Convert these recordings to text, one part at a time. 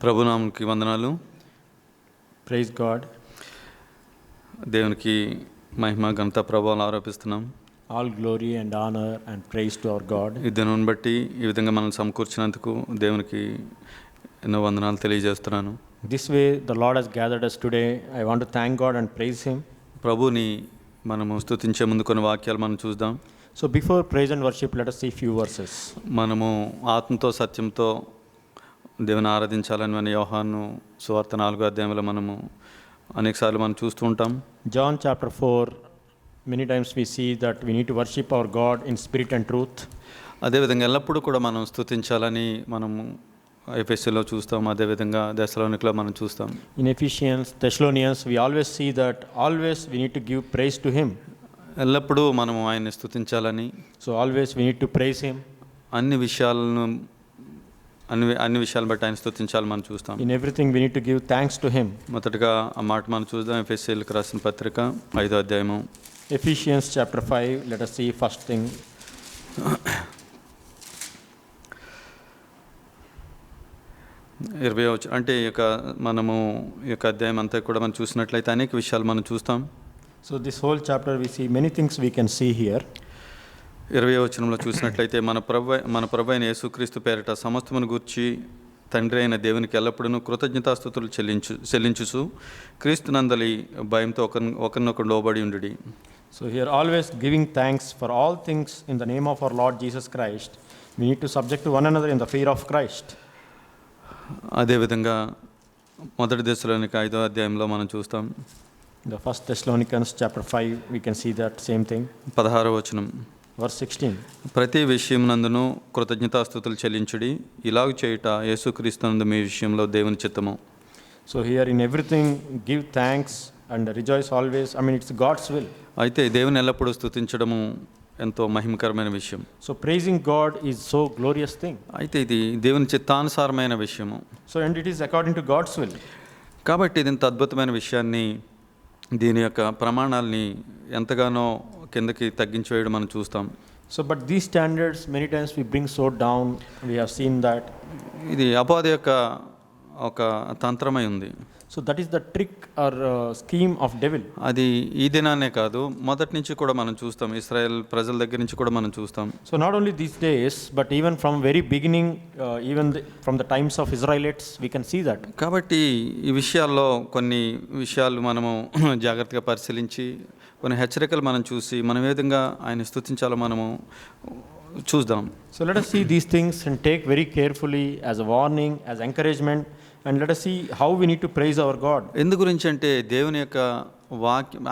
ప్రభునామకి వందనాలు. Praise God. దేవునికి మహిమ ఘనత ప్రభావాలు ఆరోపిస్తున్నాం. All glory and honor and praise to our God. ఈ దినం బట్టి ఈ విధంగా మనం సమకూర్చినందుకు దేవునికి ఎన్నో వందనాలు తెలియజేస్తున్నాను. This way the Lord has gathered us today. I want to thank God and praise Him. ప్రభుని మనము స్తుతించే ముందు కొన్ని వాక్యాలు మనం చూద్దాం. So before praise and worship, let us see few verses. మనము ఆత్మతో సత్యంతో దేవుని ఆరాధించాలని మన యోహాను సువార్త 4వ అధ్యాయంలో మనము అనేకసార్లు మనం చూస్తూ ఉంటాం. John chapter 4, many times we see that we need to worship our God in spirit and truth. అదేవిధంగా ఎల్లప్పుడూ కూడా మనం స్తుతించాలని మనము ఎఫెసీలో చూస్తాం, అదేవిధంగా దెసలోనికలో మనం చూస్తాం. In Ephesians, Thessalonians, we always see that always we need to give praise to Him. ఎల్లప్పుడూ మనము ఆయన్ని స్తుతించాలని, So always we need to praise Him. అన్ని విషయాలను బట్టి ఆయన స్తుతించాలని మనం చూస్తాం. In everything we need to give thanks to Him. మొదటగా ఆ మాట మనం చూద్దాం. ఎఫెసీయులకు రాసిన పత్రిక 5వ అధ్యాయము. Ephesians chapter 5, let us see first thing. అంటే మనము ఈ యొక్క అధ్యాయం అంతా కూడా మనం చూసినట్లయితే అనేక విషయాలు మనం చూస్తాం. So this whole chapter we see many things we can see here. 20వ వచనంలో చూసినట్లయితే మన ప్రభు అయిన యేసుక్రీస్తు పేరిట సమస్తమును గూర్చి తండ్రి అయిన దేవునికి ఎల్లప్పుడూ కృతజ్ఞతాస్తుతులు చెల్లించుచు క్రీస్తునందలి భయంతో ఒకరినొకరు లోబడి ఉండుడి. So here always giving thanks for all things in the name of our Lord Jesus Christ. We need to subject to one another in the fear of Christ. అదేవిధంగా మొదటి దశలోనిక 5వ అధ్యాయంలో మనం చూస్తాం. The first Thessalonians chapter 5, we can see that same thing. 16వ వచనం, Verse 16. ప్రతి విషయమునందును కృతజ్ఞతాస్తుతులు చెల్లించుడి, ఇలాగ చేయుట యేసుక్రీస్తునందు మీ విషయంలో దేవుని చిత్తము. So here in everything give thanks and rejoice always. I mean it's God's will. అయితే దేవుని ఎల్లప్పుడూ స్తుతించడము ఎంతో మహిమకరమైన విషయం. So praising God is so glorious thing. అయితే ఇది దేవుని చిత్తానుసారమైన విషయము. So and it is according to God's will. కాబట్టి ఇది ఇంత అద్భుతమైన విషయాన్ని, దీని యొక్క ప్రమాణాలని ఎంతగానో కిందకి తగ్గించి వేయడం మనం చూస్తాం. So but these standards many times we bring so down. We have seen that. ఇది అపవాది యొక్క ఒక తంత్రమై ఉంది. So that is the trick or scheme of devil. అది ఈ దినాన్నే కాదు, మొదటి నుంచి కూడా మనం చూస్తాం. ఇశ్రాయేల్ ప్రజల దగ్గర నుంచి కూడా మనం చూస్తాం. So not only these days, but even from very beginning, from the times of Israelites, we can see that. కాబట్టి ఈ విషయాల్లో కొన్ని విషయాలు మనము జాగ్రత్తగా పరిశీలించి కొన్ని హెచ్చరికలు మనం చూసి మనం ఏ విధంగా ఆయన స్తుతించాలో మనము చూద్దాం. So let us see these things and take very carefully as a warning, as encouragement, and let us see how we need to praise our God. ఎందు గురించి అంటే దేవుని యొక్క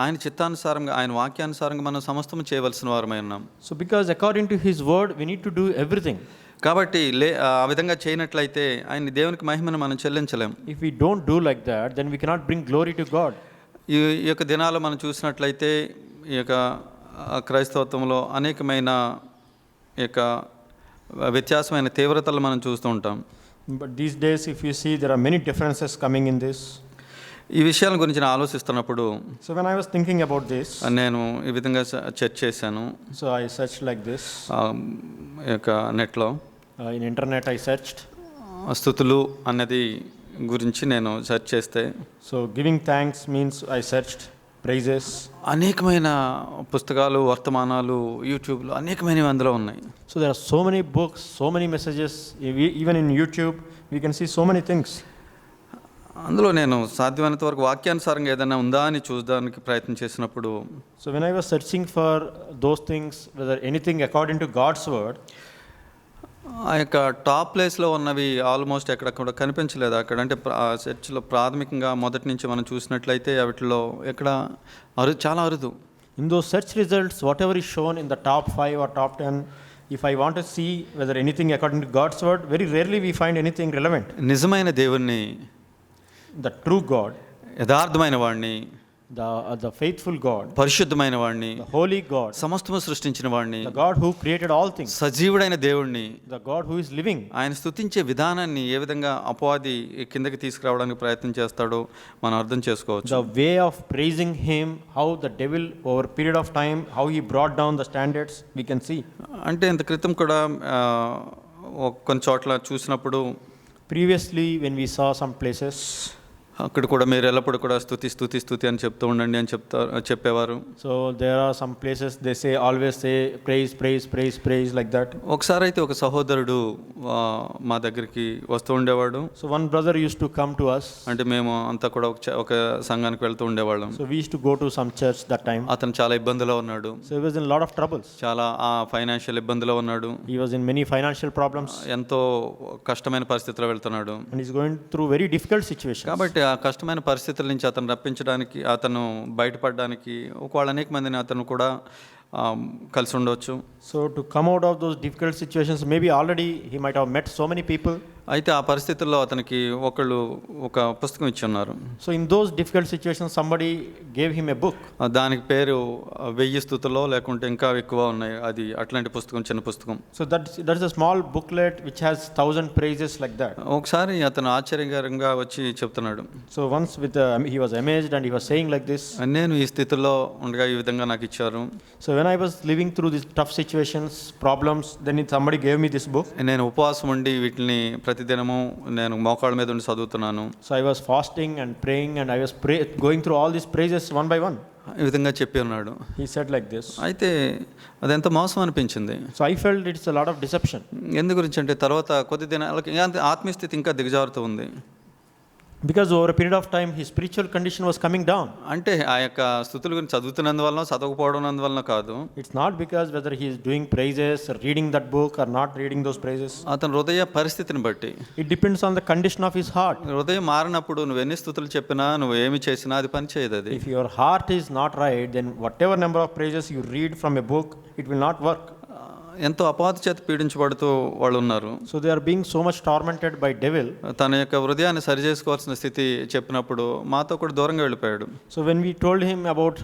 ఆయన చిత్తానుసారంగా, ఆయన వాక్యానుసారంగా మనం సమస్తము చేయవలసిన వారమై ఉన్నాం. So because according to His word we need to do everything. కాబట్టి ఆ విధంగా చేయనట్లయితే ఆయన దేవునికి మహిమను మనం చెల్లించలేం. If we don't do like that, then we cannot bring glory to God. ఈ యొక్క దినాల్లో మనం చూసినట్లయితే ఈ యొక్క క్రైస్తవత్వంలో అనేకమైన ఈ యొక్క వ్యత్యాసమైన తీవ్రతలు మనం చూస్తూ ఉంటాం. But these days if you see there are many differences coming in this. ఈ విషయాల గురించి నేను ఆలోచిస్తున్నప్పుడు, So when I was thinking about this, నేను ఈ విధంగా సెర్చ్ చేశాను. so I searched like this. ఈ యొక్క నెట్లో In internet I searched. స్తుతులు అన్నది గురించి నేను సెర్చ్ చేస్తే, So giving thanks means I searched praises. అనేకమైన పుస్తకాలు, వర్తమానాలు, యూట్యూబ్లో అనేకమైనవి అందులో ఉన్నాయి. So there are so many books, so many messages. Even in YouTube we can see so many things. అందులో నేను సాధ్యమైనంత వరకు వాక్యానుసారంగా ఏదైనా ఉందా అని చూడడానికి ప్రయత్నం చేసినప్పుడు, So when I was searching for those things, whether anything according to God's word, ఆ యొక్క టాప్ ప్లేస్లో ఉన్నవి ఆల్మోస్ట్ ఎక్కడ కూడా కనిపించలేదు. అక్కడ అంటే సెర్చ్లో ప్రాథమికంగా మొదటి నుంచి మనం చూసినట్లయితే వాటిలో ఎక్కడ చాలా అరుదు. in those search results, whatever is shown in the top 5 or top 10, if I want to see whether anything according to God's word, very rarely we find anything relevant. నిజమైన దేవుణ్ణి, The true God, యథార్థమైన వాడిని, the faithful God, పరిశుద్ధమైన వాడిని, the holy God, సమస్తము సృష్టించిన వాడిని, the God who created all things, సజీవుడైన దేవుణ్ణి, the God who is living. ఆయన స్తుతించే విధానాన్ని ఏ విధంగా అపవాది కిందకి తీసుకురావడానికి ప్రయత్నం చేస్తాడో మనం అర్థం చేసుకోవచ్చు. The way of praising Him, how the devil over a period of time, how he brought down the standards, we can see. అంటే ఇంత క్రితం కూడా కొన్ని చోట్ల చూసినప్పుడు Previously, when we saw some places, అక్కడ కూడా మీరు ఎల్లప్పుడూ కూడా స్తుతి స్తుతి స్తుతి అని చెప్తూ ఉండండి అని చెప్పేవారు. so there are some places they say, always say praise, praise, praise, praise, like that. ఒకసారి అయితే ఒక సహోదరుడు మా దగ్గరికి వస్తూ ఉండేవాడు. So one brother used to come to us. అంటే మేము అంతా కూడా ఒక సంఘానికి వెళ్తూ ఉండేవాళ్ళం. So we used to go to some church that time. అతను చాలా ఇబ్బందిలో ఉన్నాడు. So he was in a lot of troubles. చాలా ఫైనాన్షియల్ ఇబ్బందిలో ఉన్నాడు. He was in many financial problems. ఎంతో కష్టమైన పరిస్థితిలో వెళ్తున్నాడు. And he's going through very difficult situations. కాబట్టి ఆ కష్టమైన పరిస్థితుల నుంచి అతను రప్పించడానికి, అతను బయటపడడానికి ఒకవేళ అనేక మందిని అతను కూడా కలిసి ఉండవచ్చు. So to come out of those difficult situations, maybe already he might have met so many people. అయితే ఆ పరిస్థితుల్లో అతనికి ఒక పుస్తకం ఇచ్చి ఉన్నారు. So in those difficult situations, somebody gave him a book. దానికి పేరు 1000 స్తుతులో లేకుంటే ఇంకా ఎక్కువ ఉన్నాయి. అది అట్లాంటి పుస్తకం, చిన్న పుస్తకం. So that is a small booklet which has 1000 praises like that. ఒకసారి అతను ఆశ్చర్యకరంగా వచ్చి చెప్తున్నాడు. So once he was amazed and he was saying like this. నేను ఈ స్థితిలో ఉండగా ఈ విధంగా నాకు ఇచ్చారు. So when I was living through these tough situations, problems, then somebody gave me this book. నేను ఉపవాసం ఉండి వీటిని ప్రతిదినము నేను మోకాళ్ళ మీద ఉండి చదువుతున్నాను. So I was fasting and praying and I was going through all these praises one by one. ఈ విధంగా చెప్పి ఉన్నాడు. He said like this. అయితే అదెంత మోసం అనిపించింది. So I felt it's a lot of deception. ఎందు గురించి అంటే తర్వాత కొద్ది దినాలకి ఆత్మీయ స్థితి ఇంకా దిగజారుతూ ఉంది. Because over a period of time his spiritual condition was coming down. అంటే ఆ యొక్క స్థుతుల గురించి చదువుతున్నందువల్ల, చదవకపోవడం కాదు. It's not because whether he is doing praises or reading that book or not reading those praises. అతని హృదయ పరిస్థితిని బట్టి. It depends on the condition of his heart. హృదయం మారినప్పుడు నువ్వు ఎన్ని స్థుతులు చెప్పినా, నువ్వు ఏమి చేసినా అది పని చేయదు. అది If your heart is not right, then whatever number of praises you read from a book, it will not work. ఎంతో అపవాది చేత పీడించబడుతూ వాళ్ళు ఉన్నారు. So they are being so much tormented by devil. తన యొక్క హృదయాన్ని సరి చేసుకోవాల్సిన స్థితి చెప్పినప్పుడు మాతో కూడా దూరంగా వెళ్ళిపోయాడు. So when we told him about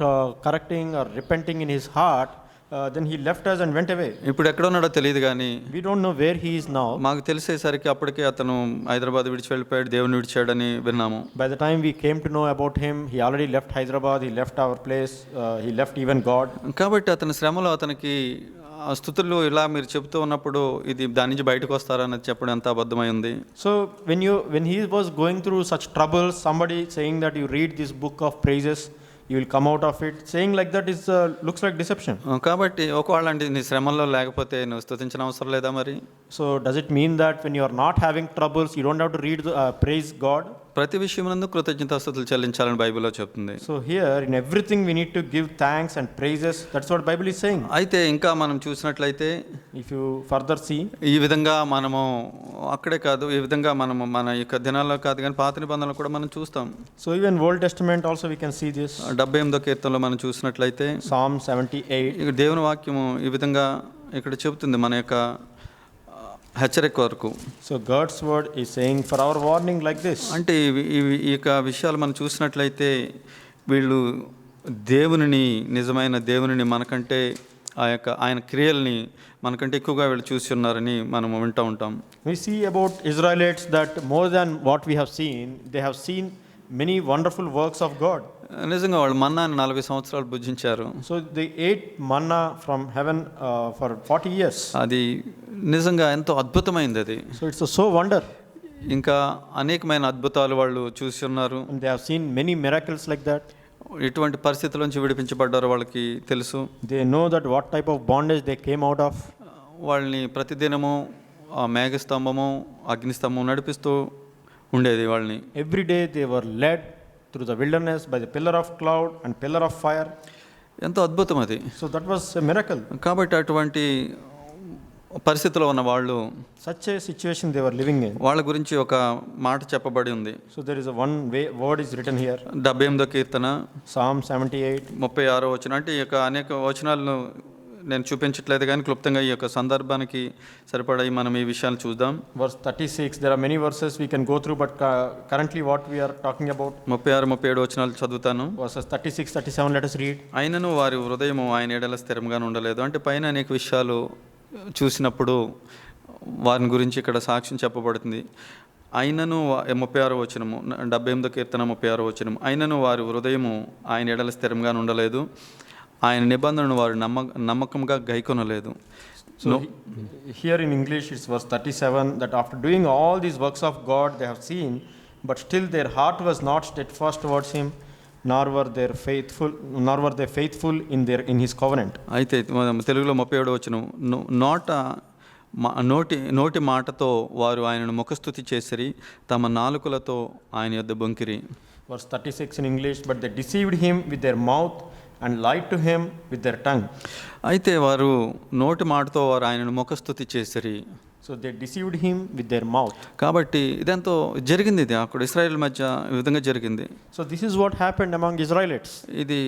correcting or repenting in his heart, then he left us and went away. ఇప్పుడు ఎక్కడ ఉన్నాడో తెలియదు కానీ We don't know where he is now. మాకు తెలిసేసరికి అప్పటికే అతను హైదరాబాద్ విడిచి వెళ్ళిపోయాడు, దేవుని విడిచాడని విన్నాము. By the time we came to know about him, he already left Hyderabad, he left our place, he left even God. కాబట్టి అతని శ్రమలో అతనికి స్థుతులు ఇలా మీరు చెప్తూ ఉన్నప్పుడు ఇది దాని నుంచి బయటకు వస్తారని చెప్పడం ఎంత అబద్ధమై ఉంది. So when he was going through such troubles, somebody saying that you read this book of praises, you will come out of it, saying like that is looks like deception. కాబట్టి ఒకవేళ అంటే నీ శ్రమల్లో లేకపోతే నువ్వు స్తుతించిన అవసరం లేదా మరి? So does it mean that when you are not having troubles, you don't have to read praise God? ప్రతి విషయమునందు కృతజ్ఞతాస్తుతులు చెల్లించాలని బైబిల్లో చెప్తుంది. So here in everything we need to give thanks and praises. That's what Bible is saying. అయితే ఇంకా మనం చూసినట్లయితే If you further see, ఈ విధంగా మనము అక్కడే కాదు, ఈ విధంగా మనము మన యొక్క దినాల్లో కాదు కానీ పాత నిబంధనలు కూడా మనం చూస్తాం. so even Old Testament also we can see this. 78వ కీర్తనలో మనం చూసినట్లయితే Psalm 78. ఇక్కడ దేవుని వాక్యము ఈ విధంగా ఇక్కడ చెబుతుంది మన యొక్క హెచ్చరిక వరకు. So God's word is saying for our warning like this. అంటే ఈ యొక్క విషయాలు మనం చూసినట్లయితే వీళ్ళు నిజమైన దేవునిని మనకంటే ఆయన క్రియల్ని మనకంటే ఎక్కువగా వీళ్ళు చూసి ఉన్నారని మనం వింటూ ఉంటాం. We see about Israelites that more than what we have seen, they have seen many wonderful works of God. నిజంగా వాళ్ళు మన్నాని 40 సంవత్సరాలు భుజించారు. So they ate manna from heaven for 40 years. అది నిజంగా ఎంతో అద్భుతమైంది అది. So it's a so wonder. ఇంకా అనేకమైన అద్భుతాలు వాళ్ళు చూసి ఉన్నారు. And they have seen many miracles like that. ఎటువంటి పరిస్థితుల నుంచి విడిపించబడ్డారో వాళ్ళకి తెలుసు. They know that what type of bondage they came out of. వాళ్ళని ప్రతిదినము ఆ మేఘస్తంభము, అగ్నిస్తంభం నడిపిస్తూ ఉండేది వాళ్ళని. Every day they were led through the wilderness by the pillar of cloud and pillar of fire. ఎంతో అద్భుతం అది. So that was a miracle. కాబట్టి అటువంటి పరిస్థితిలో ఉన్న వాళ్ళు, Such a situation they were living in. వాళ్ళ గురించి ఒక మాట చెప్పబడి ఉంది. So there is a word is written here. 78వ Keerthana Psalm 78. 36వ వచనం. అంటే ఈ యొక్క అనేక వచనాలను నేను చూపించట్లేదు కానీ క్లుప్తంగా ఈ యొక్క సందర్భానికి సరిపడా మనం ఈ విషయాలు చూద్దాం. Verse 36. There are many verses we can go through, but currently what we are talking about. 36, 37 వచనాలు చదువుతాను. Verses 36, 37. Let us read. అయినను వారి హృదయము ఆయన ఎడల స్థిరంగా ఉండలేదు. అంటే పైన అనేక విషయాలు చూసినప్పుడు వారిని గురించి ఇక్కడ సాక్ష్యం చెప్పబడుతుంది. అయినను 36వ వచనము, 78వ కీర్తన 36వ వచనము. అయినను వారి హృదయము ఆయన ఎడల స్థిరంగా ఉండలేదు, ఆయన నిబంధనను వారు నమ్మకంగా గైకొనలేదు. So here in English it's verse 37 that after doing all these works of God they have seen, but still their heart was not steadfast towards him, nor were they faithful in his covenant. అయితే తెలుగులో 37 వచనం నోటి మాటతో వారు ఆయనను ముఖస్తుతి చేసిరి, తమ నాలుకలతో ఆయన యొద్ద బొంకిరి. Verse 36 in English, but they deceived him with their mouth and lied to him with their tongue. అయితే వారు నోటి మాటతో వారు ఆయనను ముఖస్తుతి చేసిరి. So they deceived him with their mouth. కాబట్టి ఇదంతా జరిగింది, ఇది అక్కడ ఇశ్రాయేల్ మధ్య ఈ విధంగా జరిగింది. So this is what happened among Israelites. ఇది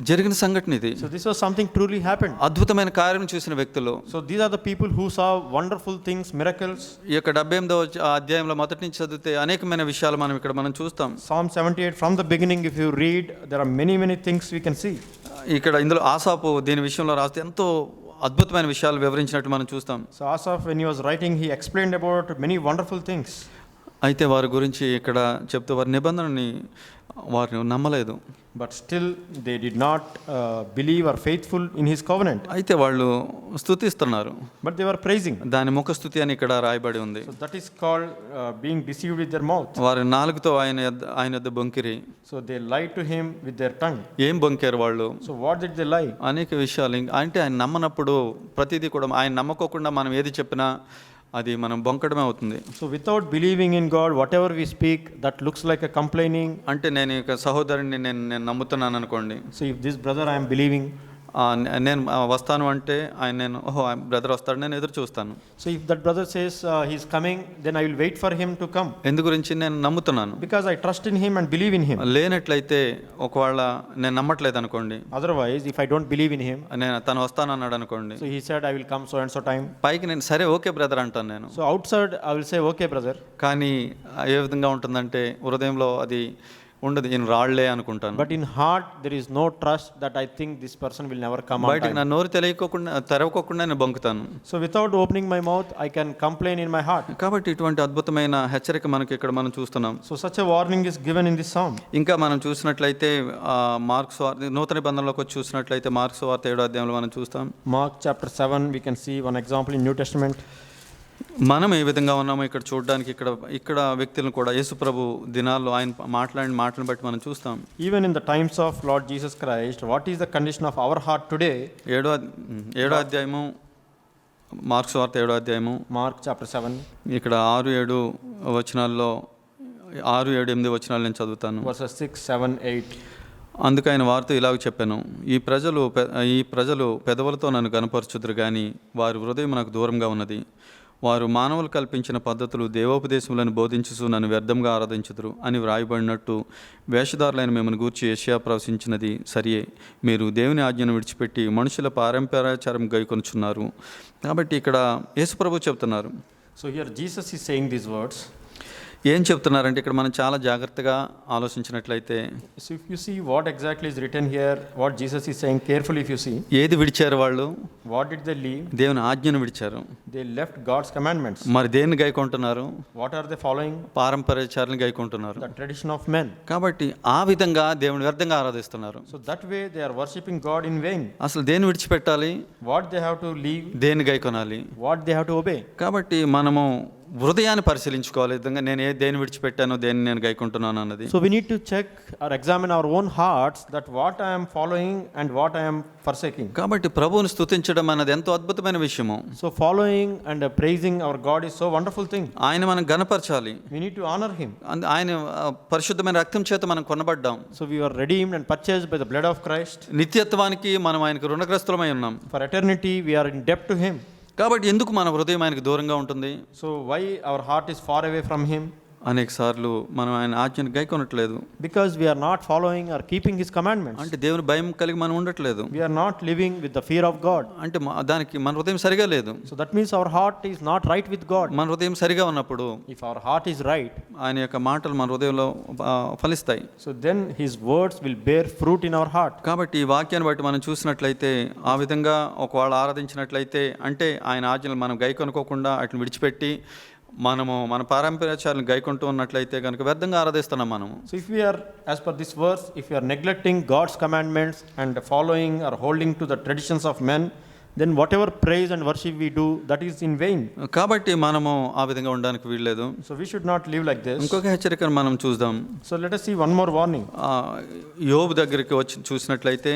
జరిగిన సంఘటన ఇది. So this was something truly happened. అద్భుతమైన కార్యం చూసిన వ్యక్తులు. So these are the people who saw wonderful things, miracles. ఈ యొక్క 78వ అధ్యాయంలో మొదటి నుంచి చదివితే అనేకమైన విషయాలు మనం చూస్తాం. Psalm 78 from the beginning if you read, there are many things we can see. ఇక్కడ ఇందులో ఆసాపు దీని విషయంలో రాస్తే ఎంతో అద్భుతమైన విషయాలు వివరించినట్టు మనం చూస్తాం. So Asaph, when he was writing, he explained about many wonderful things. అయితే వారి గురించి ఇక్కడ చెప్తూ వారి నిబంధనని వారిని నమ్మలేదు. But still they did not believe or faithful in his covenant. అయితే వాళ్ళు స్తుతిస్తున్నారు, But they were praising. దాని ముఖ స్తుతి అని ఇక్కడ రాయబడి ఉంది. So that is called being deceived with their mouth. వారి నాలుగుతో ఆయన యొద్ద బొంకిరి. So they lied to him with their tongue. ఏం బొంకారు వాళ్ళు? So what did they lie? అనేక విషయాలు. అంటే ఆయన నమ్మనప్పుడు ప్రతిదీ కూడా ఆయన నమ్మకోకుండా మనం ఏది చెప్పినా అది మనం బొంకడమే అవుతుంది. So without believing in God, whatever we speak, that looks like a complaining. అంటే నేను ఇక సహోదరుని నేను నమ్ముతున్నాను అనుకోండి. So if this brother I am believing, నేను వస్తాను అంటే ఆయన బ్రదర్ వస్తాడు, నేను ఎదురు చూస్తాను. So if that brother says he is coming, then I will wait for him to come. ఎందు గురించి నేను నమ్ముతున్నాను, because I trust in him and believe in him. లేనట్లయితే ఒకవేళ నేను నమ్మట్లేదు అనుకోండి, Otherwise if I don't believe in him, నేను తను వస్తాను అన్నాడు అనుకోండి, so he said I will come so and so time, పైకి నేను సరే ఓకే బ్రదర్ అంటాను నేను. so outside I will say okay brother, కానీ ఏ విధంగా ఉంటుందంటే హృదయంలో అది ఉండదు, నేను రాళ్లే అనుకుంటాను. but in heart there is no trust that I think this person will never come on బయటికి time. నా నోరు తెరవకోకుండా నేను బొంకుతాను. So without opening my mouth I can complain in my heart. కాబట్టి ఇటువంటి అద్భుతమైన హెచ్చరిక మనకి ఇక్కడ మనం చూస్తున్నాం. So such a warning is given in this psalm. ఇంకా మనం చూసినట్లయితే మార్క్స్ వార్త నూతన నిబంధనలోకి వచ్చి చూసినట్లయితే మార్క్స్ వార్త 7వ అధ్యాయంలో మనం చూస్తాం. Mark chapter 7 we can see one example in New Testament. మనం ఏ విధంగా ఉన్నామో ఇక్కడ చూడడానికి ఇక్కడ వ్యక్తులను కూడా యేసు ప్రభు దినాల్లో ఆయన మాట్లాడిన మాటలను బట్టి మనం చూస్తాం. Even in the times of Lord Jesus Christ, what is the condition of our heart today? 7వ అధ్యాయము మార్క్స్ వార్త 7వ అధ్యాయము Mark chapter 7 ఇక్కడ 6-7 వచనాల్లో 6-7-8 వచనాలు నేను చదువుతాను. verses 6, 7, 8. అందుకైన వారితో ఇలాగ చెప్పాను, ఈ ప్రజలు పెదవులతో నన్ను గనపరచుదురు కానీ వారి హృదయం నాకు దూరంగా ఉన్నది. వారు మానవులు కల్పించిన పద్ధతులు దేవోపదేశములను బోధించుచు నన్ను వ్యర్థంగా ఆరాధించుదురు అని వ్రాయబడినట్టు వేషధారులైన మిమ్మల్ని గూర్చి యెషయా ప్రవచించినది సరియే. మీరు దేవుని ఆజ్ఞను విడిచిపెట్టి మనుషుల పారంపర్యాచారం గైకొనుచున్నారు. కాబట్టి ఇక్కడ యేసుప్రభు చెప్తున్నారు. So here Jesus is saying these words. ఏం చెప్తున్నారంటే ఇక్కడ మనం చాలా జాగ్రత్తగా ఆలోచించినట్లయితే, So if you see what exactly is written here, what Jesus is saying carefully, if you see, ఏది విడిచారు వాళ్ళు? what did they leave? దేవుని ఆజ్ఞను విడిచారు. They left God's commandments. మరి దేన్ని గైకొంటున్నారు? What are they following? పారంపర్యాచారాలను గైకొంటున్నారు. The tradition of men. కాబట్టి ఆ విధంగా దేవుని వ్యర్థంగా ఆరాధిస్తున్నారు. So that way they are worshipping God in vain. అసలు దేన్ని విడిచిపెట్టాలి? What they have to leave? దేన్ని గైకొనాలి? What they have to obey? కాబట్టి మనము హృదయాన్ని పరిశీలించుకోవాలి, విధంగా నేను దేన్ని విడిచిపెట్టాను, దేన్ని నేను గైకుంటున్నాను అన్నది. So we need to check or examine our own hearts, that what I am following and what I am forsaking. కాబట్టి ప్రభువుని స్తుతించడం అన్నది ఎంతో అద్భుతమైన విషయము. So following and praising our God is so wonderful thing. ఆయన మనం గణపరచాలి. We need to honor him. ఆయన పరిశుద్ధమైన రక్తం చేత మనం కొనబడ్డాం. So we were redeemed and purchased by the blood of Christ. నిత్యత్వానికి మనం ఆయనకు రుణగ్రస్తులమై ఉన్నాం. For eternity we are in debt to him. కాబట్టి ఎందుకు మన హృదయం ఆయనకు దూరంగా ఉంటుంది? So why our heart is far away from him? అనేక సార్లు మనం ఆయన ఆజ్ఞను గైకొనట్లేదు. Because we are not following or keeping his commandments. అంటే దేవుని భయం కలిగి మనం ఉండట్లేదు. We are not living with the fear of God. అంటే దానికి మన హృదయం సరిగా లేదు. So that means our heart is not right with God. మన హృదయం సరిగా ఉన్నప్పుడు, if our heart is right, ఆయన యొక్క మాటలు మన హృదయంలో ఫలిస్తాయి. so then his words will bear fruit in our heart. కాబట్టి ఈ వాక్యాన్ని బట్టి మనం చూసినట్లయితే, ఆ విధంగా ఒకవేళ ఆరాధించినట్లయితే, అంటే ఆయన ఆజ్ఞలు మనం గైకొనుకోకుండా అట్లా విడిచిపెట్టి మనము మన పారంపర్యాచారాలను గైకొంటూ ఉన్నట్లయితే కనుక వ్యర్థంగా ఆరాధిస్తున్నాం మనము. So if we are, as per this verse, if we are neglecting God's commandments and following or holding to the traditions of men, then whatever praise and worship we do, that is in vain. కాబట్టి మనము ఆ విధంగా ఉండడానికి వీల్లేదు. So we should not live like this. ఇంకొక హెచ్చరికను మనం చూద్దాం. So let us see one more warning. యోబు దగ్గరికి వచ్చి చూసినట్లయితే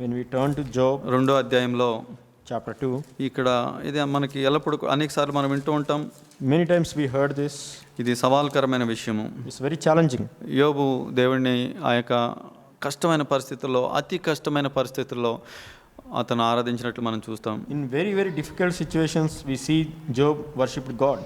When we turn to Job 2వ అధ్యాయంలో chapter 2, ఇక్కడ ఇది మనకి ఎల్లప్పుడూ అనేక సార్లు మనం వింటూ ఉంటాం. many times we heard this. ఇది సవాల్కరమైన విషయము. It's very challenging. యోబు దేవుడిని ఆ యొక్క కష్టమైన పరిస్థితుల్లో, అతి కష్టమైన పరిస్థితుల్లో అతను ఆరాధించినట్లు మనం చూస్తాం. In very, very difficult situations, we see Job worshipped God.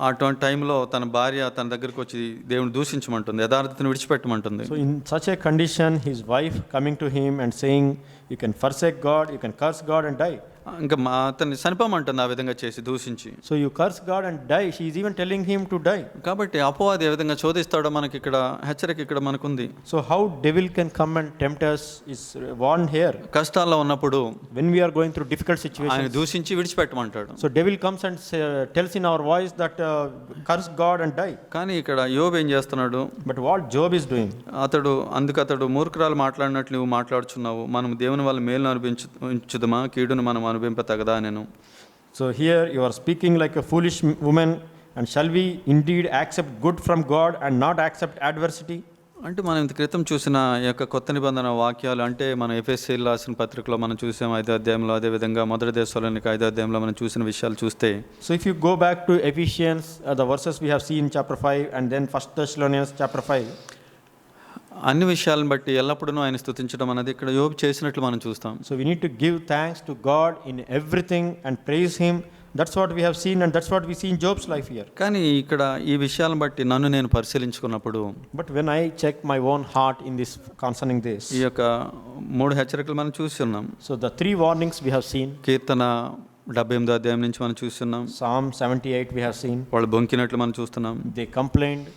అటువంటి టైంలో తన భార్య తన దగ్గరికి వచ్చి దేవుని దూషించమంటుంది, యథార్థతను విడిచిపెట్టమంటుంది. So in such a condition, his wife coming to him and saying, you can forsake God, you can curse God and die. ఇంకా అతన్ని చనిపోమంటుంది ఆ విధంగా చేసి దూషించి. So you curse God and die. She is even telling him to die. కాబట్టి అపవాది ఏ విధంగా చోదిస్తాడో మనకి ఇక్కడ హెచ్చరిక ఇక్కడ మనకుంది. So how devil can come and tempt us is warned here. కష్టాల్లో ఉన్నప్పుడు When we are going through difficult ఆయన situations, దూషించి విడిచిపెట్టమంటాడు. so devil comes and tells in our voice that curse God and die. కానీ ఇక్కడ యోబు ఏం చేస్తున్నాడు? But what Job is doing? అతడు మూర్ఖురాలు మాట్లాడినట్లు నువ్వు మాట్లాడుచున్నావు, మనం దేవుని వల్ల మేలును అనుభవించుదమా, కీడును మనం అనుభవింపతగదా నేను. So here you are speaking like a foolish woman, and shall we indeed accept good from God and not accept adversity? అంటే మనం ఇంత క్రితం చూసిన ఈ యొక్క కొత్త నిబంధన వాక్యాలు, అంటే మనం ఎఫెసీయులకు రాసిన పత్రికలో మనం చూసాం 5వ అధ్యాయంలో, అదేవిధంగా మొదటి దెస్సలోనిక 5వ అధ్యాయంలో మనం చూసిన విషయాలు చూస్తే, So if you go back to Ephesians, the verses we have seen in chapter 5 and then 1 Thessalonians chapter 5, అన్ని విషయాలను బట్టి ఎల్లప్పుడూ ఆయన స్తుతించడం అనేది ఇక్కడ యోబు చేసినట్లు మనం చూస్తాం. so we need to give thanks to God in everything and praise him. That's what we have seen, and that's what we see in Job's life here. కానీ ఇక్కడ ఈ విషయాలను బట్టి నన్ను నేను పరిశీలించుకున్నప్పుడు, But when I check my own heart in this concerning this, ఈ యొక్క 3 హెచ్చరికలు మనం చూస్తున్నాం. so the 3 warnings we have seen. కీర్తన 78వ అధ్యాయం నుంచి మనం చూస్తున్నాం. Psalm 78 we have seen. వాళ్ళు బొంకినట్లు మనం చూస్తున్నాం. They complained.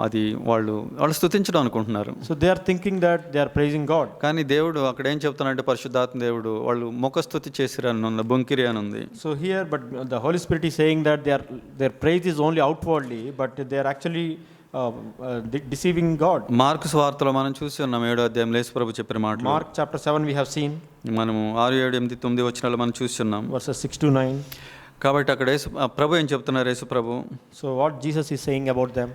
అది వాళ్ళు స్తుతించడం అనుకుంటున్నారు. So they are thinking that they are praising God. కానీ దేవుడు అక్కడ ఏం చెప్తున్నాడంటే, పరిశుద్ధాత్మ దేవుడు వాళ్ళు ముఖస్తుతి చేసిరి అని ఉంది, బొంకిరి అని ఉంది. So here, but the Holy Spirit is saying that their praise is only outwardly, but they are actually deceiving God. Mark సువార్తలో మనం చూసి ఉన్నాం 7వ అధ్యాయంలో యేసు ప్రభు చెప్పిన మాటలు. Mark chapter 7 we have seen. మనము 6, 7, 8, 9 వచనాలు మనం చూసి ఉన్నాం. Verses 6 to 9. కాబట్టి అక్కడ ప్రభు ఏం చెప్తున్నారు? యేసు ప్రభు So what Jesus is saying about them?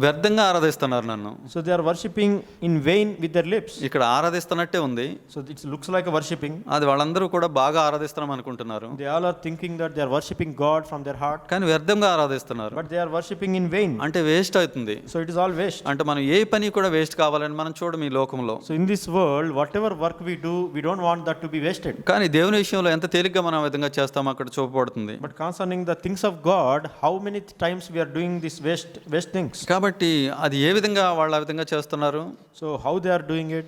వ్యర్థంగా ఆరాధిస్తున్నారు నన్ను. So they are worshipping in vain with their lips. ఇక్కడ ఆరాధిస్తున్నట్టే ఉంది. So it looks like a worshipping. అది వాళ్ళందరూ కూడా బాగా ఆరాధిస్తున్నాం అనుకుంటున్నారు. They all are thinking that they are worshipping God from their heart. కానీ వ్యర్థంగా ఆరాధిస్తున్నారు. But they are worshipping in vain. అంటే వేస్ట్ అవుతుంది. So it is all waste. అంటే మనం ఏ పని కూడా వేస్ట్ కావాలని మనం చూడము ఈ లోకంలో. So in this world, whatever work we do, we don't want that to be wasted. కానీ దేవుని విషయంలో ఎంత తేలిగ్గా మనం ఆ విధంగా చేస్తామో అక్కడ చూపబడుతుంది. But concerning the things of God, how many times we are doing these waste things? కాబట్టి అది ఏ విధంగా వాళ్ళు ఆ విధంగా చేస్తున్నారు? So how they are doing it?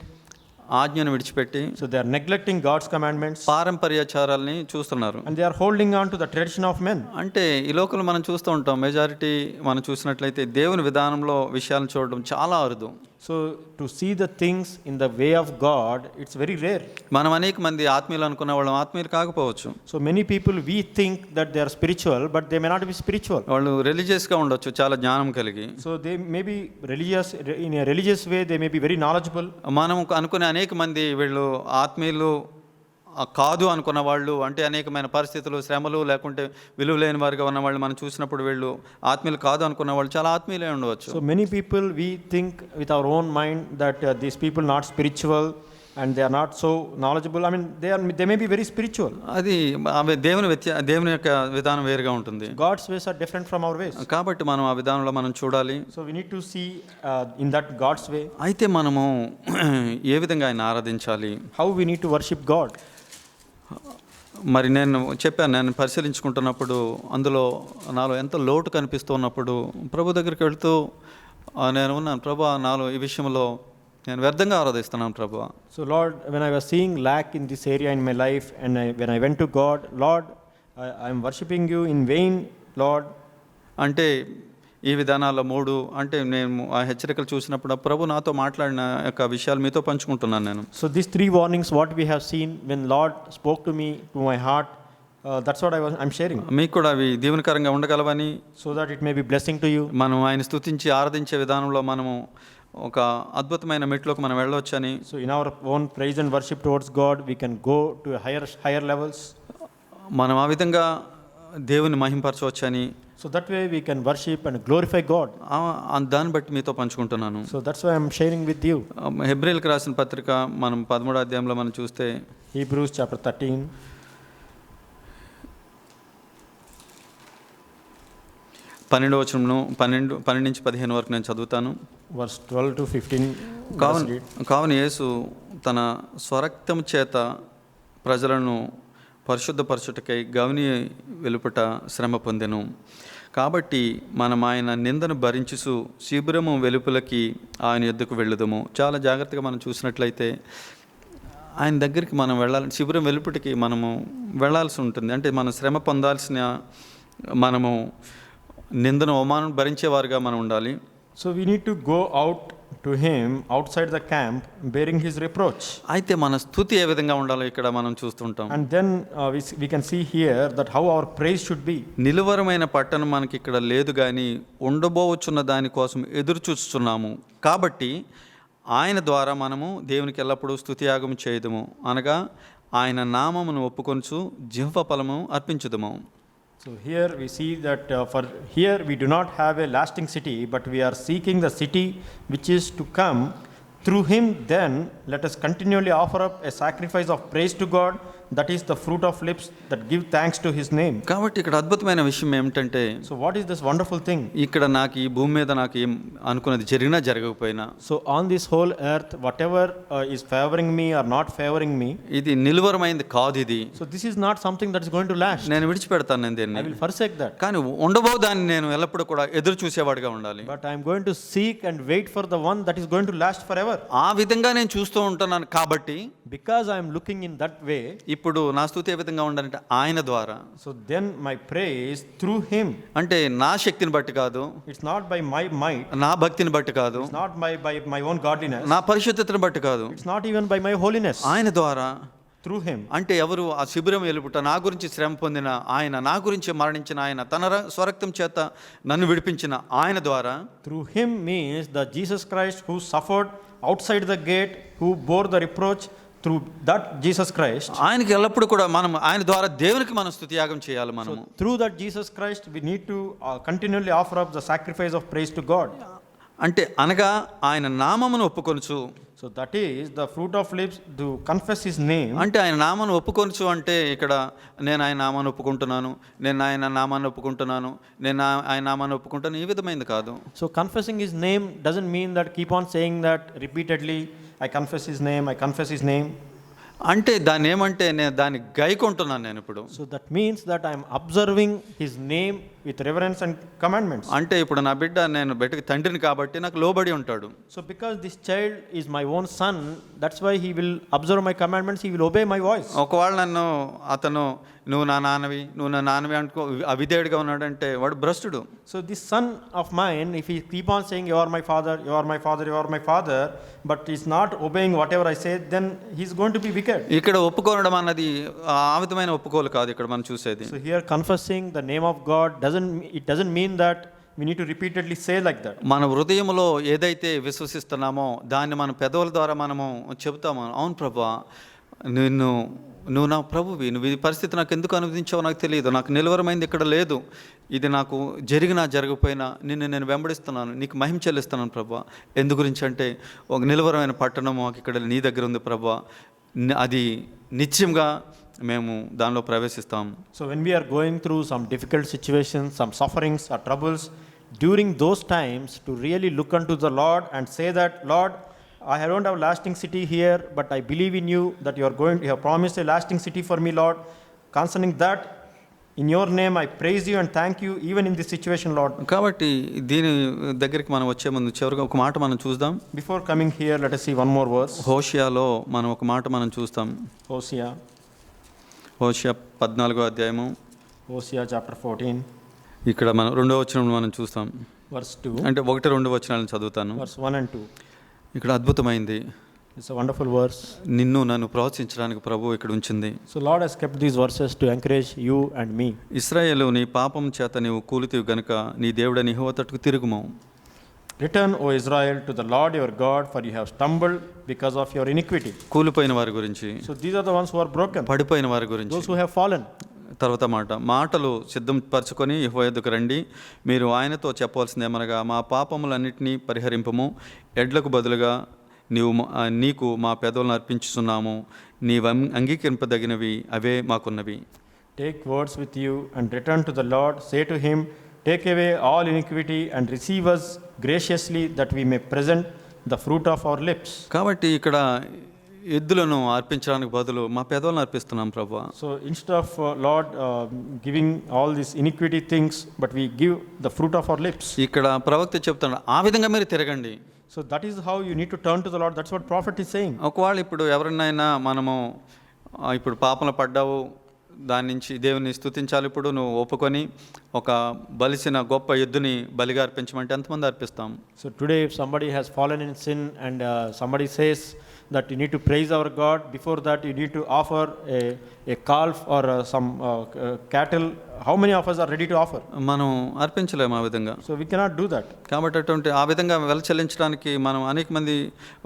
ఆజ్ఞను విడిచిపెట్టి, So they are neglecting God's commandments, పారంపర్యాచారాల్ని చూస్తున్నారు. and they are holding on to the tradition of men. అంటే ఈ లోకంలో మనం చూస్తూ ఉంటాం, మెజారిటీ మనం చూసినట్లయితే దేవుని విధానంలో విషయాలను చూడడం చాలా అరుదు. So to see the things in the way of God, it's very rare. మనం అనేక మంది ఆత్మీయులు అనుకున్న వాళ్ళం ఆత్మీయులు కాకపోవచ్చు. So many people, we think that they are spiritual, but they may not be spiritual. వాళ్ళు రిలీజియస్గా ఉండొచ్చు, చాలా జ్ఞానం కలిగి. So they may be religious, in a religious way they may be very knowledgeable. మనం అనుకునే అనేక మంది వీళ్ళు ఆత్మీయులు కాదు అనుకున్న వాళ్ళు, అంటే అనేకమైన పరిస్థితులు, శ్రమలు, లేకుంటే విలువ లేని వారిగా ఉన్న వాళ్ళు మనం చూసినప్పుడు వీళ్ళు ఆత్మీయులు కాదు అనుకున్న వాళ్ళు చాలా ఆత్మీయులే ఉండవచ్చు. So many people, we think with our own mind that these people not spiritual and they are not so knowledgeable. I mean, they may be very spiritual. అది దేవుని యొక్క విధానం వేరుగా ఉంటుంది. God's ways are different from our ways. కాబట్టి మనం ఆ విధానంలో మనం చూడాలి. So we need to see in that God's way. అయితే మనము ఏ విధంగా ఆయన ఆరాధించాలి? How we need to worship God. మరి నేను చెప్పాను, నేను పరిశీలించుకుంటున్నప్పుడు అందులో నాలో ఎంత లోటు కనిపిస్తున్నప్పుడు ప్రభు దగ్గరికి వెళ్తూ నేను ఉన్నాను, ప్రభు నాలో ఈ విషయంలో నేను వ్యర్థంగా ఆరాధిస్తున్నాను ప్రభు. So Lord, when I was seeing lack in this area in my life, and when I went to God, Lord, I am worshiping you in vain, Lord. అంటే ఈ విధానాల్లో 3, అంటే నేను ఆ హెచ్చరికలు చూసినప్పుడు ప్రభు నాతో మాట్లాడిన యొక్క విషయాలు మీతో పంచుకుంటున్నాను నేను. So these 3 warnings what we have seen when Lord spoke to me, to my heart, that's what I'm sharing. మీకు కూడా అవి దీవెనకరంగా ఉండగలవని, so that it may be blessing to you. మనం ఆయన స్తుతించి ఆరాధించే విధానంలో మనము ఒక అద్భుతమైన మెట్లోకి మనం వెళ్ళవచ్చని, So in our own praise and worship towards God, we can go to higher levels. మనం ఆ విధంగా దేవుని మహింపరచవచ్చని, So that way we can worship and glorify God. దాన్ని బట్టి మీతో పంచుకుంటున్నాను. So that's why I'm sharing with you. హెబ్రీయులకు రాసిన పత్రిక మనం 13వ అధ్యాయంలో మనం చూస్తే Hebrews chapter 13. 12వ వచనమును 12 నుంచి 15 వరకు నేను చదువుతాను. Verse 12 to 15. కావున యేసు తన స్వరక్తము చేత ప్రజలను పరిశుద్ధపరచుటకై గవిని వెలుపట శ్రమ పొందెను. కాబట్టి మనం ఆయన నిందను భరించుచు శిబిరము వెలుపలకి ఆయన యొద్దకు వెళ్ళుదము. చాలా జాగ్రత్తగా మనం చూసినట్లయితే ఆయన దగ్గరికి మనం వెళ్ళాలి, శిబిరం వెలుపటికి మనము వెళ్ళాల్సి ఉంటుంది. అంటే మనం శ్రమ పొందాల్సిన, మనము నిందను అవమానం భరించేవారుగా మనం ఉండాలి. So we need to go out to him outside the camp bearing his reproach. అయితే మన స్తుతి ఏ విధంగా ఉండాలో ఇక్కడ మనం చూస్తుంటాం. And then we can see here that how our praise should be. నిలువరమైన పట్టణం మనకి ఇక్కడ లేదు, కానీ ఉండబోవచ్చున్న దానికోసం ఎదురు చూస్తున్నాము. కాబట్టి ఆయన ద్వారా మనము దేవునికి ఎల్లప్పుడూ స్తుతియాగం చేయదుము, అనగా ఆయన నామమును ఒప్పుకొనుచు జిహ్వ ఫలము అర్పించుదుము. So here we see that for here we do not have a lasting city, but we are seeking the city which is to come. Through him then let us continually offer up a sacrifice of praise to God, that is the fruit of lips that give thanks to his name. కాబట్టి ఇక్కడ అద్భుతమైన విషయం ఏమిటంటే, So what is this wonderful thing? ఇక్కడ నాకు ఈ భూమి మీద నాకు ఏం అనుకున్నది జరిగినా జరగకపోయినా, So on this whole earth, whatever is favoring me or not favoring me, ఇది నిలువరమైంది కాదు. ఇది so this is not something that is going to last. నేను విడిచిపెడతాను నేను I దీన్ని, will forsake that. కానీ ఉండబో దాన్ని నేను ఎల్లప్పుడూ కూడా ఎదురు చూసేవాడిగా ఉండాలి. But I am going to seek and wait for the one that is going to last forever. ఆ విధంగా నేను చూస్తూ ఉంటున్నాను. కాబట్టి Because I am looking in that way, ఇప్పుడు నా స్థుతి ఏ విధంగా ఉండాలంటే ఆయన ద్వారా. so then my praise through him. అంటే నా శక్తిని బట్టి కాదు, It's not by my might, నా భక్తిని బట్టి కాదు, it's not by my own godliness, నా పరిశుద్ధతను బట్టి కాదు, it's not even by my holiness. ఆయన ద్వారా. Through him. అంటే ఎవరు? ఆ శిబిరం వెలుపుట నా గురించి శ్రమ పొందిన ఆయన, నా గురించి మరణించిన ఆయన, తన స్వరక్తం చేత నన్ను విడిపించిన ఆయన ద్వారా. Through him means the Jesus Christ who suffered outside the gate, who bore the reproach. Through that Jesus Christ, ఆయనకి ఎల్లప్పుడు కూడా మనం ఆయన ద్వారా దేవునికి మనం స్తుతియాగం చేయాలి. మనము through that Jesus Christ we need to continually offer up the sacrifice of praise to God. అంటే అనగా ఆయన నామమును ఒప్పుకొనుచు. So that is the fruit of lips to confess his name. అంటే ఆయన నామాన్ని ఒప్పుకొనుచు అంటే ఇక్కడ నేను ఆయన నామాన్ని ఒప్పుకుంటున్నాను, నేను ఆయన నామాన్ని ఒప్పుకుంటున్నాను, నేను ఆయన నామాన్ని ఒప్పుకుంటాను, ఈ విధమైనది కాదు. So confessing his name doesn't mean that keep on saying that repeatedly, I confess his name, I confess his name. అంటే దాన్ని ఏమంటే నేను దాన్ని గైకొంటున్నాను నేను ఇప్పుడు. So that means that I am observing his name with reverence and commandments. అంటే ఇప్పుడు నా బిడ్డ, నేను బిడ్డకి తండ్రిని కాబట్టి నాకు లోబడి ఉంటాడు. So because this child is my own son, that's why he will observe my commandments, he will obey my voice. ఒకవేళ నన్ను అతను నువ్వు నా నాన్నవి అనుకో అవిధేయుడిగా ఉన్నాడంటే వాడు భ్రష్టుడు. So this son of mine, if he keep on saying you are my father, you are my father, you are my father, but he's not obeying whatever I say, then he's going to be wicked. ఇక్కడ ఒప్పుకోవడం అన్నది ఆ విధమైన ఒప్పుకోలు కాదు ఇక్కడ మనం చూసేది. So here confessing the name of God doesn't mean that we need to repeatedly say like that. మన హృదయంలో ఏదైతే విశ్వసిస్తున్నామో దాన్ని మన పెదవుల ద్వారా మనము చెబుతాము, అవును ప్రభువా నువ్వు నా ప్రభువి, నువ్వు ఈ పరిస్థితి నాకు ఎందుకు అనువదించావో నాకు తెలియదు, నాకు నిలవరమైంది ఇక్కడ లేదు, ఇది నాకు జరగకపోయినా నిన్ను నేను వెంబడిస్తున్నాను, నీకు మహిమ చెల్లిస్తున్నాను ప్రభువా. ఎందు గురించి అంటే ఒక నిలవరమైన పట్టణం మాకు ఇక్కడ నీ దగ్గర ఉంది ప్రభువా, అది నిత్యంగా మేము దానిలో ప్రవేశిస్తాం. So when we are going through some difficult situations, some sufferings or troubles, during those times to really look unto the Lord and say that, Lord, I don't have lasting city here, but I believe in you that you have promised a lasting city for me, Lord. Concerning that, in your name I praise you and thank you even in this situation, Lord. కాబట్టి దీని దగ్గరికి మనం వచ్చే ముందు చివరిగా ఒక మాట మనం చూద్దాం. Before coming here, let us see one more verse. హోషియాలో మనం ఒక మాట మనం చూస్తాం. Hosea 14వ అధ్యాయము, Hosea chapter 14, ఇక్కడ మనం 2వ వచనం మనం చూస్తాం. verse 2, అంటే 1-2 వచనాలను చదువుతాను. verse 1 and 2. ఇక్కడ అద్భుతమైంది. It's a wonderful verse. నిన్ను నన్ను ప్రోత్సహించడానికి ప్రభువు ఇక్కడ ఉంచింది. So Lord has kept these verses to encourage you and me. ఇశ్రాయేలు, నీ పాపం చేత నీవు కూలితివి గనుక నీ దేవుడైన యెహోవా తట్టుకు తిరుగుము. Return, O Israel, to the Lord your God, for you have stumbled because of your iniquity. కూలిపోయిన వారి గురించి, So these are the ones who are broken, పడిపోయిన వారి గురించి. those who have fallen. తర్వాత మాటలు సిద్ధపరచుకొని యెహోవా యొద్దకు రండి, మీరు ఆయనతో చెప్పవలసింది ఏమనగా, మా పాపములన్నిటినీ పరిహరింపము, ఎడ్లకు బదులుగా నీకు మా పెదవులను అర్పించుచున్నాము, నీవు అంగీకరింపదగినవి అవే మాకున్నవి. Take words with you and return to the Lord. Say to him, take away all iniquity and receive us graciously, that we may present the fruit of our lips. కాబట్టి ఇక్కడ ఎద్దులను అర్పించడానికి బదులు మా పెదవులను అర్పిస్తున్నాం ప్రభువా. So instead of Lord giving all these iniquity things, but we give the fruit of our lips. ఇక్కడ ప్రవక్త చెప్తున్నాడు, ఆ విధంగా మీరు తిరగండి. So that is how you need to turn to the Lord. That's what prophet is saying. ఒకవేళ ఇప్పుడు ఎవరినైనా మనము ఇప్పుడు పాపంలో పడ్డావు, దాని నుంచి దేవుని స్తుతించాలి, ఇప్పుడు నువ్వు ఒప్పుకొని ఒక బలిసిన గొప్ప ఎద్దుని బలిగా అర్పించమంటే ఎంతమంది అర్పిస్తాం? So today if somebody has fallen in sin and somebody says that you need to praise our God, before that you need to offer a calf or some cattle, how many of us are ready to offer? మనం అర్పించలేము ఆ విధంగా. So we cannot do that. కాబట్టి అటువంటి ఆ విధంగా వెల చెల్లించడానికి మనం అనేక మంది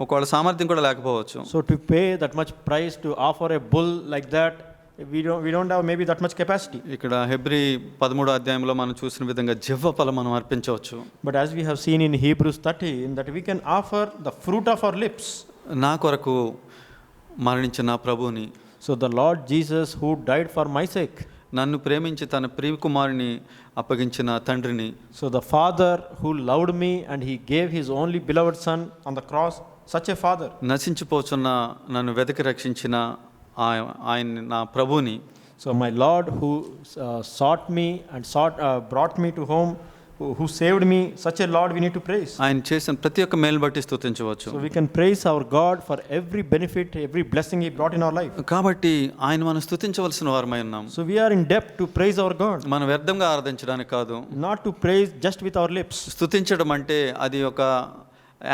ఒకవేళ సామర్థ్యం కూడా లేకపోవచ్చు. So to pay that much price to offer a bull like that, we don't have maybe that much capacity. ఇక్కడ హెబ్రీ 13వ అధ్యాయంలో మనం చూసిన విధంగా జిహ్వ ఫలం మనం అర్పించవచ్చు. But as we have seen in Hebrews 13, that we can offer the fruit of our lips. నా కొరకు మరణించిన నా ప్రభువుని, So the Lord Jesus who died for my sake. నన్ను ప్రేమించి తన ప్రియ కుమారుని అప్పగించిన తండ్రిని. So the Father who loved me and he gave his only beloved son on the cross, such a Father. నశించిపోతున్న నన్ను వెతికి రక్షించిన ఆయన నా ప్రభువుని. So my Lord who sought me and brought me to home, who saved me, such a Lord we need to praise. ఆయన చేసిన ప్రతి ఒక్క మేలు బట్టి స్తుతించవచ్చు. So we can praise our God for every benefit, every blessing he brought in our life. కాబట్టి ఆయన మనం స్తుతించవలసిన వారమై ఉన్నాం. So we are in debt to praise our God. మనం వ్యర్థంగా ఆరాధించడానికి కాదు. Not to praise just with our lips. స్తుతించడం అంటే అది ఒక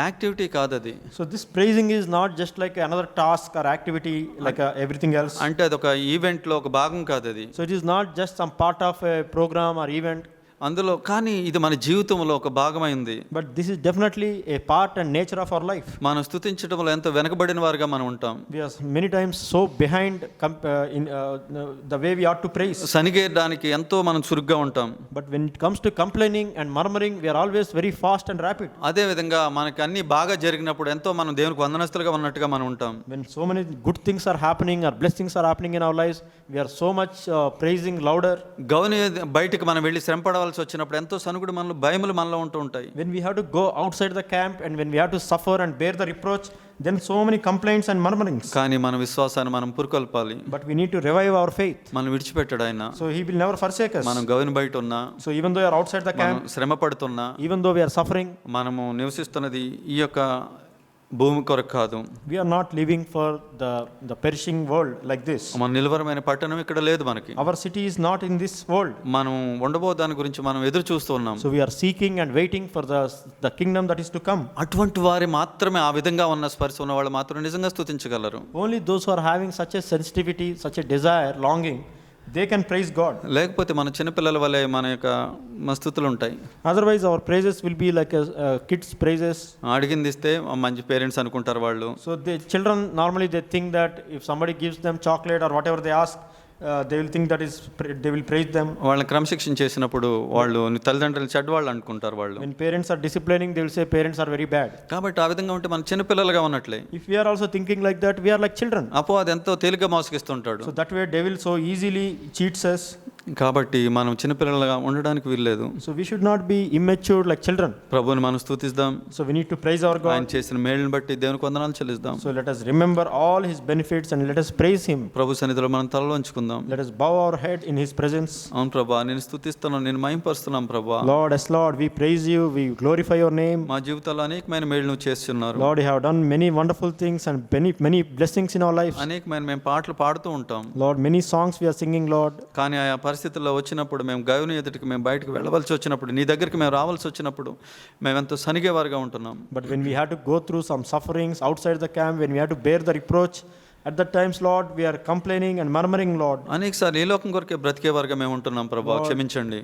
యాక్టివిటీ కాదు అది. So this praising is not just like another task or activity like everything else. అంటే అది ఒక ఈవెంట్లో ఒక భాగం కాదు అది. So it is not just some part of a program or event. అందులో కానీ ఇది మన జీవితంలో ఒక భాగమైంది. But this is definitely a part and nature of our life. మనం స్తుతించడంలో ఎంతో వెనకబడిన వారుగా మనం ఉంటాం. We are many times so behind in the way we ought to praise. సనిగేయడానికి ఎంతో మనం చురుగ్గా ఉంటాం. But when it comes to complaining and murmuring, we are always very fast and rapid. అదే విధంగా మనకి అన్ని బాగా జరిగినప్పుడు ఎంతో మనం దేవునికి వందనస్తులుగా ఉన్నట్టుగా మనం ఉంటాం. When so many good things are happening or blessings are happening in our lives, we are so much praising louder. Gouni బయటికి మనం వెళ్ళి శ్రమపడవలసి వచ్చినప్పుడు ఎంతో సనుగుడు మనలో భయములు మనలో ఉంటూ ఉంటాయి. When we have to go outside the camp and when we have to suffer and bear the reproach, then so many complaints and murmurings. కానీ మన విశ్వాసాన్ని మనం పురుకొల్పాలి. But we need to revive our faith. మనం విడిచిపెట్టాడు ఆయన. So he will never forsake us. మనం గౌని బయట ఉన్నా, So even though we are outside the camp, శ్రమ పడుతున్నా, even though we are suffering, మనము నివసిస్తున్నది ఈ యొక్క భూమి కొరకు కాదు. we are not living for the perishing world like this. మన నిలవరమైన పట్టణం ఇక్కడ లేదు మనకి. Our city is not in this world. మనం ఉండబో దాని గురించి మనం ఎదురు చూస్తూ ఉన్నాం. So we are seeking and waiting for the kingdom that is to come. అటువంటి వారి మాత్రమే, ఆ విధంగా ఉన్న స్పర్శ ఉన్న వాళ్ళు మాత్రం నిజంగా స్తుతించగలరు. Only those who are having such a sensitivity, such a desire, longing, they can praise God. లేకపోతే మన చిన్నపిల్లల వలె మన యొక్క స్థుతులు ఉంటాయి. Otherwise our praises will be like kids praises. అడిగింది ఇస్తే మంచి పేరెంట్స్ అనుకుంటారు వాళ్ళు. So the children normally they think that if somebody gives them chocolate or whatever they ask, they will think that is they will praise them. వాళ్ళని క్రమశిక్షణ చేసినప్పుడు వాళ్ళు తల్లిదండ్రులు చెడ్డవాళ్ళు అనుకుంటారు వాళ్ళు. When parents are disciplining, they will say parents are very bad. కాబట్టి ఆ విధంగా ఉంటే మన చిన్నపిల్లలుగా ఉన్నట్లే. If we are also thinking like that, we are like children. అపవాది ఎంతో తేలిగ్గా మోసగిస్తుంటాడు. So that way devil so easily cheats us. కాబట్టి మనం చిన్నపిల్లలుగా ఉండడానికి వీల్లేదు. So we should not be immature like children. ప్రభువుని మనం స్తుతిద్దాం. So we need to praise our God. ఆయన చేసిన మేలుని బట్టి దేవునికి వందనాలు చెల్లిద్దాం. So let us remember all his benefits and let us praise him. ప్రభు సన్నిధిలో మనం తలలోంచుకుందాం. Let us bow our head in his presence. అవును ప్రభువా, నేను స్తుతిస్తున్నాను, నేను మహిమపరుస్తున్నాను ప్రభువా. Lord, yes Lord, we praise you, we glorify your name. మా జీవితాల్లో అనేకమైన మేలు నువ్వు చేస్తున్నారు. Lord, you have done many wonderful things and many blessings in our lives. అనేకమైన మేము పాటలు పాడుతూ ఉంటాం. Lord, many songs we are singing, Lord. కానీ ఆయా పరిస్థితుల్లో వచ్చినప్పుడు మేము గౌని ఎదుటికి మేము బయటకు వెళ్ళవలసి వచ్చినప్పుడు, నీ దగ్గరికి మేము రావాల్సి వచ్చినప్పుడు మేము ఎంతో సనిగేవారుగా ఉంటున్నాం. But when we had to go through some sufferings outside the camp, when we had to bear the reproach, at that times, Lord, we are complaining and murmuring, Lord. అనేకసార్లు ఈ లోకం కొరకే బ్రతికేవారుగా మేము ఉంటున్నాం ప్రభువా, క్షమించండి.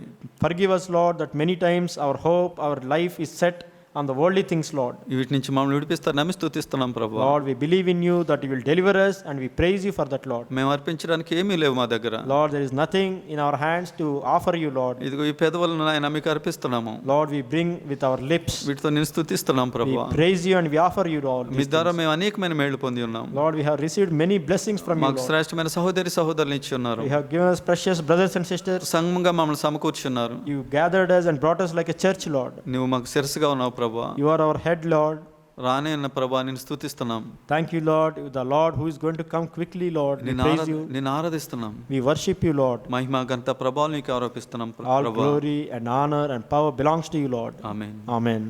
Forgive us, Lord, that many times our hope, our life is set on the worldly things, Lord. వీటి నుంచి మమ్మల్ని విడిపిస్తారని స్తుతిస్తున్నాం ప్రభు. Lord, we believe in you that you will deliver us, and we praise you for that, Lord. మేము అర్పించడానికి ఏమీ లేవు మా దగ్గర. Lord, there is nothing in our hands to offer you, Lord. ఇదిగో ఈ పెదవులను నాయన మీకు అర్పిస్తున్నాము. Lord, we bring with our lips. వీటితో నేను స్తుతిస్తున్నాం We Prabhu. praise you and we offer you, Lord. మీ ద్వారా మేము అనేకమైన మేళ్లు పొంది ఉన్నాం. Lord, we have received many blessings from you, మాకు Lord. శ్రేష్టమైన సహోదరులు ఇచ్చి ఉన్నారు. You have given us precious brothers and sisters. సంఘంగా మమ్మల్ని సమకూర్చున్నారు. You gathered us and brought us like a church, Lord. నువ్వు మాకు శిరస్సుగా ఉన్నావు ప్రభు. You are our head, Lord. రానే ఉన్న ప్రభు నేను స్తుతిస్తున్నాం. Thank you, Lord, the Lord who is going to come quickly, Lord. We praise you. నిన్ను ఆరాధిస్తున్నాం. We worship you, Lord. మహిమ ఘనత ప్రభావం నీకు ఆరోపిస్తున్నాం All Prabhu. glory and honor and power belongs to you, Lord. Amen. Amen.